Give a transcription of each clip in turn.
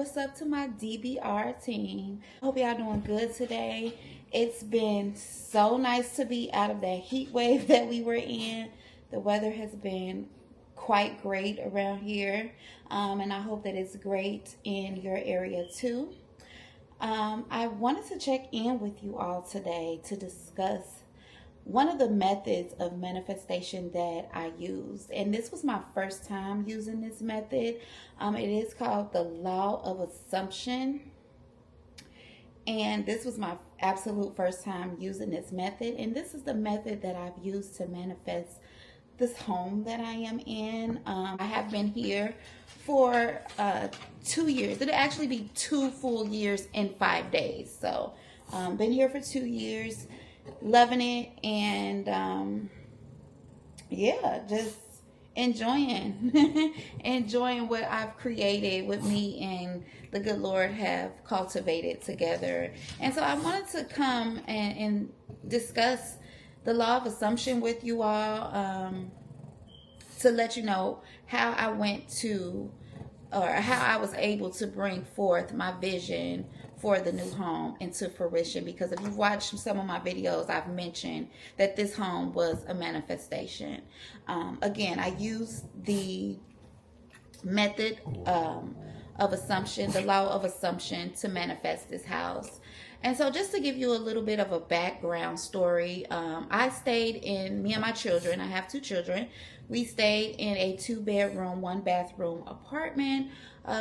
what's up to my DBR team? Hope y'all doing good today. It's been so nice to be out of that heat wave that we were in. The weather has been quite great around here, and I hope that it's great in your area too. I wanted to check in with you all today to discuss one of the methods of manifestation that I used, and this was my first time using this method. It is called the law of assumption, and this was my absolute first time using this method. And this is the method that I've used to manifest this home that I am in. I have been here for 2 years. It'll actually be 2 full years in 5 days. So, been here for 2 years. Loving it, and yeah, just enjoying enjoying what I've created, what me and the good Lord have cultivated together. And so I wanted to come and discuss the law of assumption with you all, to let you know how I went to, or how I was able to bring forth my vision for the new home into fruition. Because if you've watched some of my videos, I've mentioned that this home was a manifestation. Again, I used the method of assumption, the law of assumption, to manifest this house. And so just to give you a little bit of a background story, I stayed in, me and my children, I have 2 children, we stayed in a 2-bedroom, 1-bathroom apartment.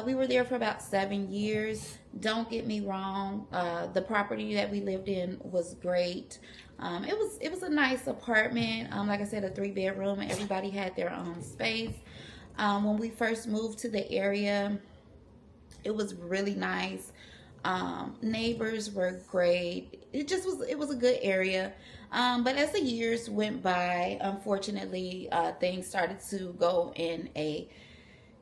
We were there for about 7 years. Don't get me wrong, the property that we lived in was great. It was a nice apartment. Like I said, a 3-bedroom, and everybody had their own space. When we first moved to the area, it was really nice. Neighbors were great. It was a good area. But as the years went by, unfortunately, things started to go in a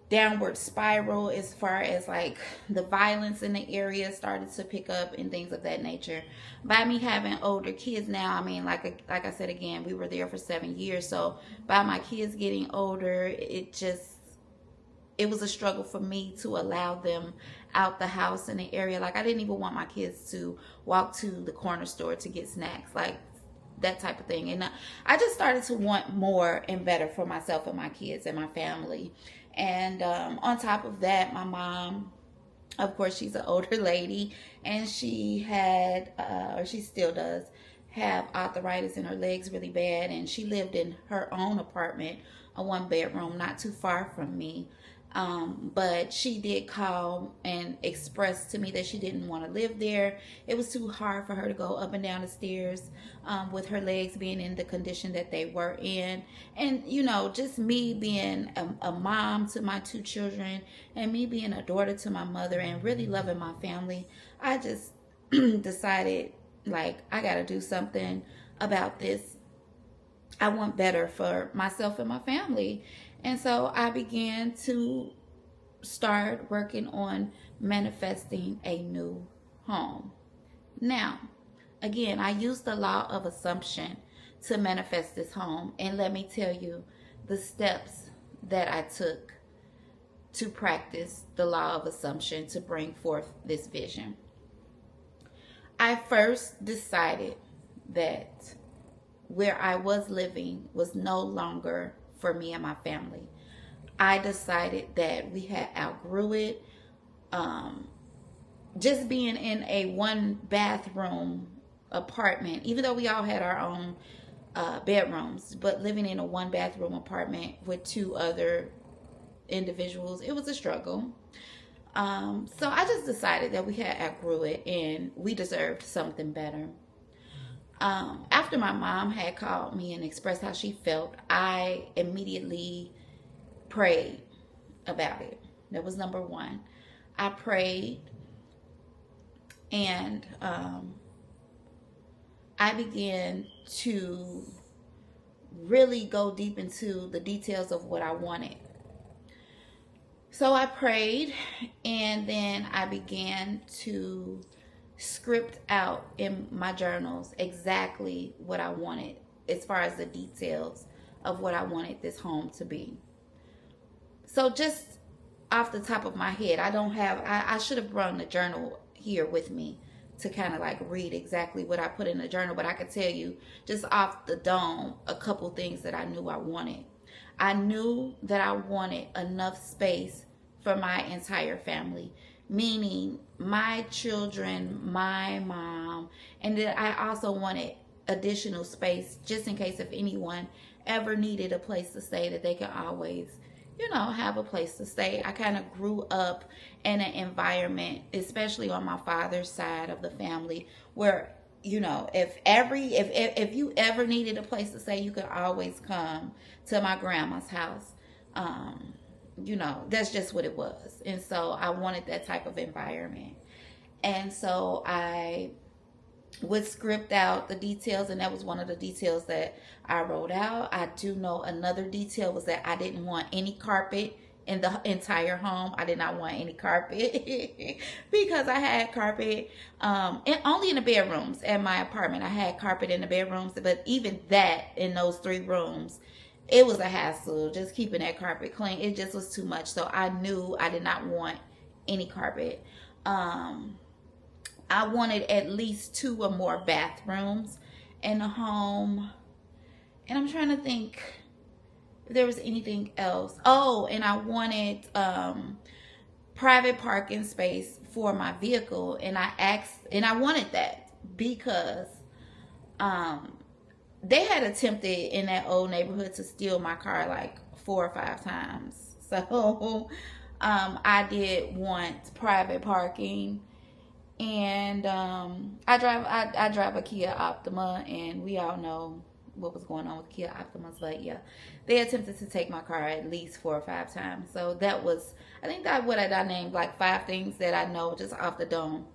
downward spiral, as far as like the violence in the area started to pick up and things of that nature. By me having older kids now, I mean, like I said again, we were there for 7 years. So by my kids getting older, it was a struggle for me to allow them out the house in the area. Like, I didn't even want my kids to walk to the corner store to get snacks, like that type of thing. And I just started to want more and better for myself and my kids and my family. And on top of that, my mom, of course, she's an older lady, and she had, or she still does, have arthritis in her legs really bad. And she lived in her own apartment, a 1-bedroom, not too far from me. But she did call and express to me that she didn't want to live there. It was too hard for her to go up and down the stairs with her legs being in the condition that they were in. And, you know, just me being a mom to my 2 children, and me being a daughter to my mother, and really loving my family, I just decided, like, I got to do something about this. I want better for myself and my family. And so I began to start working on manifesting a new home. Now, again, I used the law of assumption to manifest this home. And let me tell you the steps that I took to practice the law of assumption to bring forth this vision. I first decided that where I was living was no longer for me and my family. I decided that we had outgrew it. Just being in a 1-bathroom apartment, even though we all had our own bedrooms, but living in a 1-bathroom apartment with 2 other individuals, it was a struggle. So I just decided that we had outgrew it and we deserved something better. After my mom had called me and expressed how she felt, I immediately prayed about it. That was number 1. I prayed, and I began to really go deep into the details of what I wanted. So I prayed, and then I began to script out in my journals exactly what I wanted, as far as the details of what I wanted this home to be. So just off the top of my head. I don't have, I should have brought the journal here with me to kind of like read exactly what I put in the journal, but I could tell you just off the dome a couple things that I knew I wanted. I knew that I wanted enough space for my entire family, meaning my children, my mom, and then I also wanted additional space just in case if anyone ever needed a place to stay, that they could always, you know, have a place to stay. I kind of grew up in an environment, especially on my father's side of the family, where, you know, if you ever needed a place to stay, you could always come to my grandma's house. You know, that's just what it was. And so I wanted that type of environment. And so I would script out the details, and that was one of the details that I wrote out. I do know another detail was that I didn't want any carpet in the entire home. I did not want any carpet because I had carpet and only in the bedrooms at my apartment. I had carpet in the bedrooms, but even that in those 3 rooms, it was a hassle just keeping that carpet clean. It just was too much. So I knew I did not want any carpet. I wanted at least 2 or more bathrooms in the home. And I'm trying to think if there was anything else. Oh, and I wanted private parking space for my vehicle. And I wanted that because they had attempted in that old neighborhood to steal my car like 4 or 5 times. So I did want private parking. And I drive a Kia Optima, and we all know what was going on with Kia Optimas. But yeah, they attempted to take my car at least 4 or 5 times. So that was, I think that what I named like 5 things that I know just off the dome.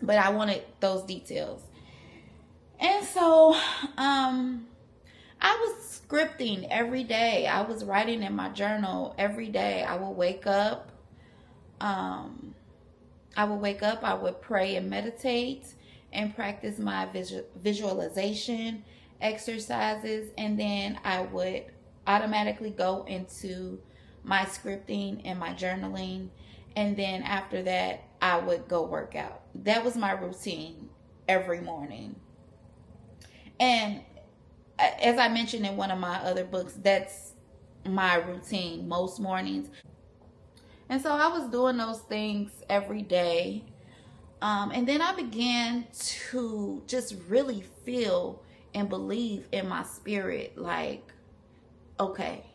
But I wanted those details. And so I was scripting every day. I was writing in my journal every day. I would wake up. I would pray and meditate and practice my visualization exercises, and then I would automatically go into my scripting and my journaling, and then after that I would go work out. That was my routine every morning. And as I mentioned in one of my other books, that's my routine most mornings. And so I was doing those things every day. And then I began to just really feel and believe in my spirit, like, okay,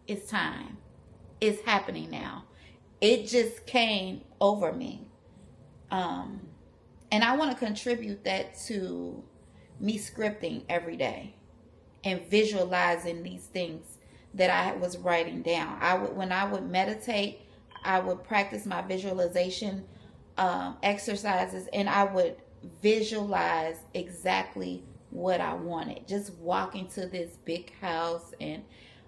it's time. It's happening now. It just came over me. And I want to contribute that to me scripting every day and visualizing these things that I was writing down. When I would meditate, I would practice my visualization exercises, and I would visualize exactly what I wanted. Just walking to this big house and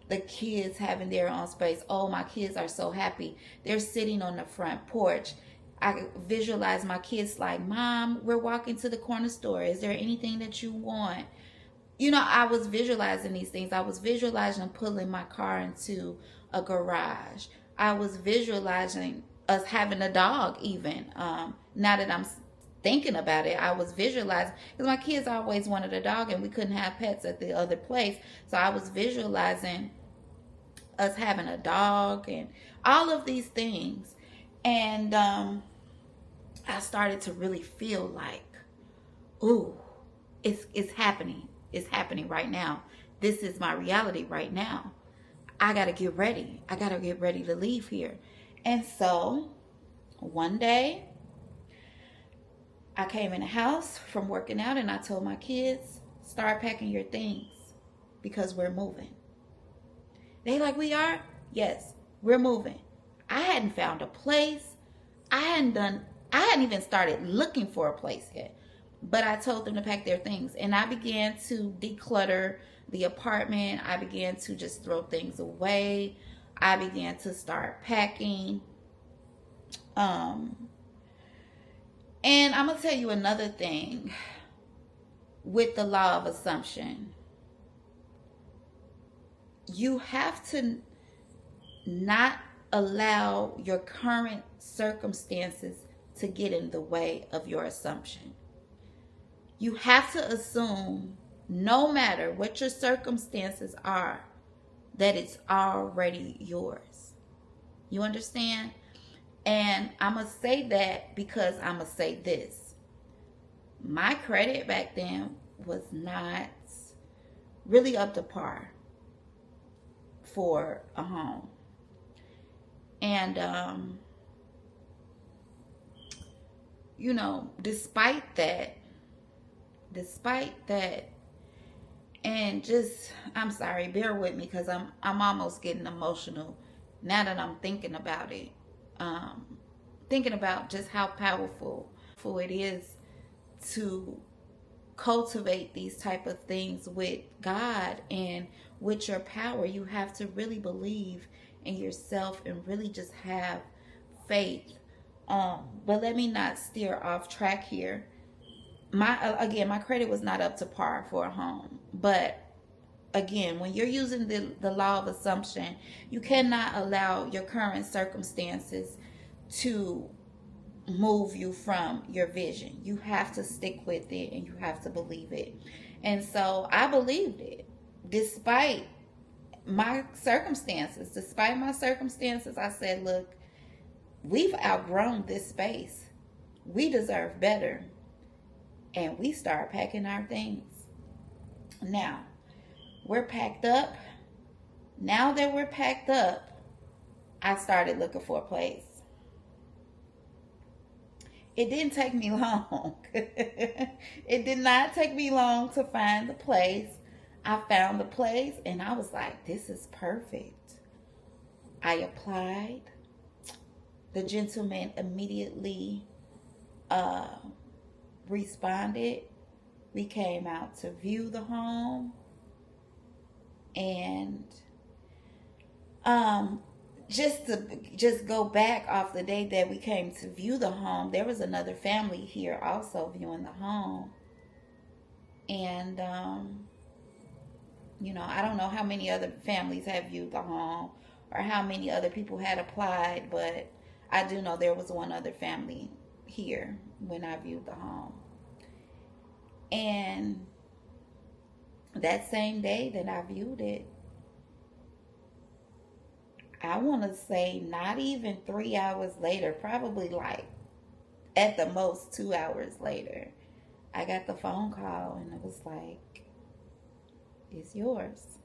the kids having their own space. Oh, my kids are so happy. They're sitting on the front porch. I visualize my kids like, Mom, we're walking to the corner store. Is there anything that you want? You know, I was visualizing these things. I was visualizing pulling my car into a garage. I was visualizing us having a dog even. Now that I'm thinking about it, I was visualizing, because my kids always wanted a dog and we couldn't have pets at the other place. So I was visualizing us having a dog and all of these things. And I started to really feel like, ooh, it's happening. It's happening right now. This is my reality right now. I got to get ready. I got to get ready to leave here. And so one day I came in the house from working out and I told my kids, start packing your things because we're moving. They like, we are? Yes, we're moving. I hadn't found a place. I hadn't even started looking for a place yet. But I told them to pack their things, and I began to declutter the apartment. I began to just throw things away. I began to start packing. And I'm going to tell you another thing with the law of assumption. You have to not allow your current circumstances to get in the way of your assumption. You have to assume, no matter what your circumstances are, that it's already yours. You understand? And I'm going to say that because I'm going to say this. My credit back then was not really up to par for a home. And, you know, despite that, and just, I'm sorry, bear with me because I'm almost getting emotional now that I'm thinking about it. Thinking about just how powerful it is to cultivate these type of things with God and with your power. You have to really believe in yourself and really just have faith. But let me not steer off track here. My credit was not up to par for a home, but again, when you're using the law of assumption, you cannot allow your current circumstances to move you from your vision. You have to stick with it and you have to believe it. And so I believed it despite my circumstances. I said, look, we've outgrown this space. We deserve better. And we start packing our things. Now, we're packed up. Now that we're packed up, I started looking for a place. It didn't take me long. It did not take me long to find the place. I found the place and I was like, this is perfect. I applied. The gentleman immediately responded. We came out to view the home. And just go back off the day that we came to view the home, there was another family here also viewing the home. And you know, I don't know how many other families have viewed the home or how many other people had applied, but I do know there was one other family here when I viewed the home. And that same day that I viewed it, I want to say not even 3 hours later, probably like at the most 2 hours later, I got the phone call and it was like, it's yours.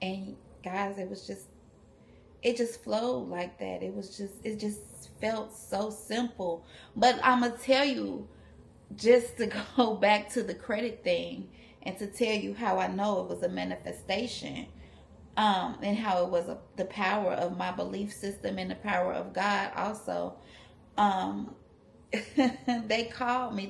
And guys, it just flowed like that. It just felt so simple. But I'm going to tell you, just to go back to the credit thing and to tell you how I know it was a manifestation, and how it was the power of my belief system and the power of God also. The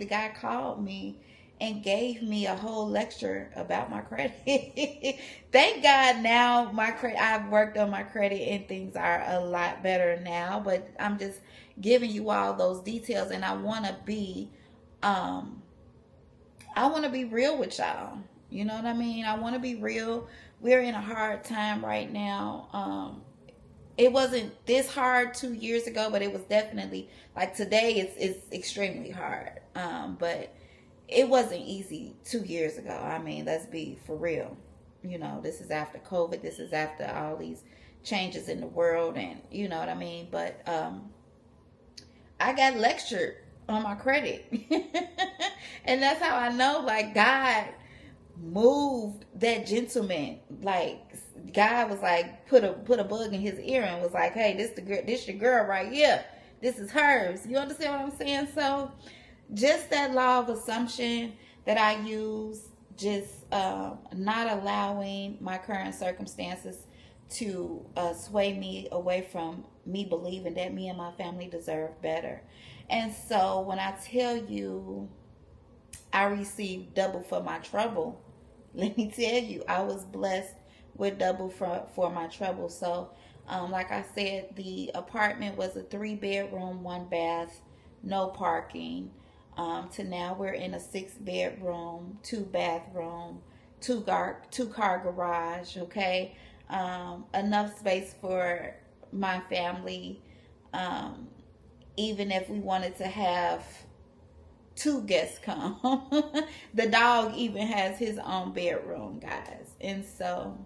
guy called me and gave me a whole lecture about my credit. Thank God now I've worked on my credit and things are a lot better now, but I'm just giving you all those details, and I want to be real with y'all. You know what I mean? I want to be real. We're in a hard time right now. It wasn't this hard 2 years ago, but it was definitely, like, today it's extremely hard. But it wasn't easy 2 years ago. I mean, let's be for real. You know, this is after COVID. This is after all these changes in the world, and you know what I mean? But I got lectured on my credit. And that's how I know, like, God moved that gentleman. Like, God was like, put a bug in his ear and was like, hey, this your girl right here. This is hers. You understand what I'm saying? So just that law of assumption that I use, just not allowing my current circumstances to sway me away from me believing that me and my family deserve better. And so when I tell you I received double for my trouble, let me tell you, I was blessed with double for my trouble. So like I said, the apartment was a 3-bedroom, 1 bath, no parking, to now we're in a 6-bedroom, 2-bathroom, two car garage. Okay, enough space for my family, even if we wanted to have two guests come. The dog even has his own bedroom, guys. And so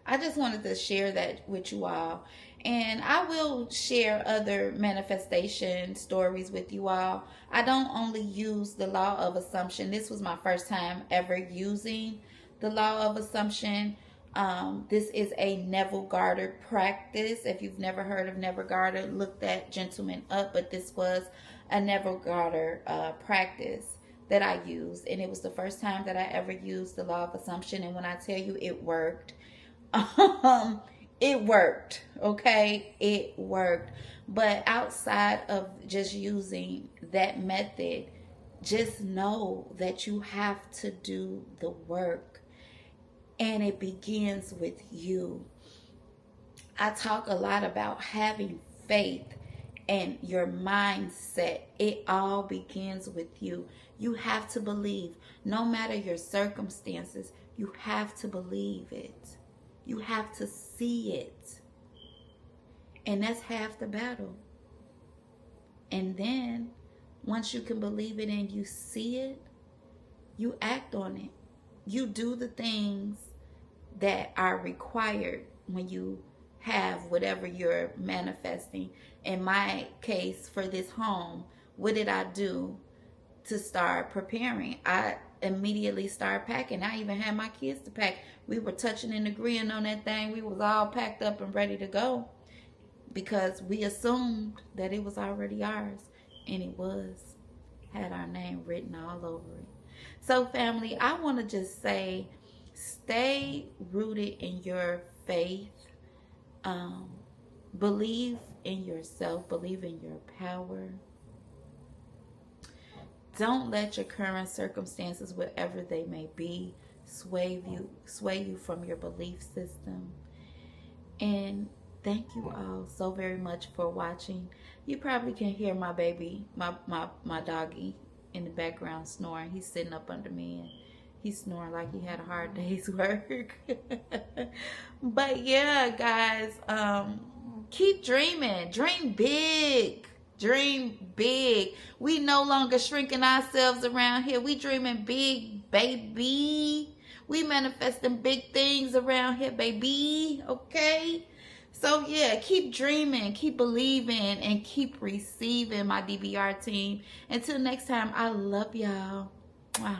I just wanted to share that with you all. And I will share other manifestation stories with you all. I don't only use the law of assumption. This was my first time ever using the law of assumption. This is a Neville Goddard practice. If you've never heard of Neville Goddard, look that gentleman up. But this was a Neville Goddard practice that I used. And it was the first time that I ever used the law of assumption. And when I tell you it worked, it worked. Okay, it worked. But outside of just using that method, just know that you have to do the work, and it begins with you. I talk a lot about having faith and your mindset. It all begins with you. You have to believe, no matter your circumstances, you have to believe it. You have to see it. And that's half the battle. And then, once you can believe it and you see it, you act on it. You do the things that are required when you have whatever you're manifesting. In my case, for this home, what did I do to start preparing? I immediately started packing. I even had my kids to pack. We were touching and agreeing on that thing. We was all packed up and ready to go because we assumed that it was already ours, and it was. Had our name written all over it. So family, I want to just say, stay rooted in your faith. Believe in yourself. Believe in your power. Don't let your current circumstances, whatever they may be, sway you from your belief system. And thank you all so very much for watching. You probably can hear my baby, my doggy, in the background snoring. He's sitting up under me and he's snoring like he had a hard day's work. But yeah, guys, keep dreaming. Dream big. Dream big. We no longer shrinking ourselves around here. We dreaming big, baby. We manifesting big things around here, baby. Okay? So yeah, keep dreaming, keep believing, and keep receiving, my DBR team. Until next time, I love y'all. Mwah.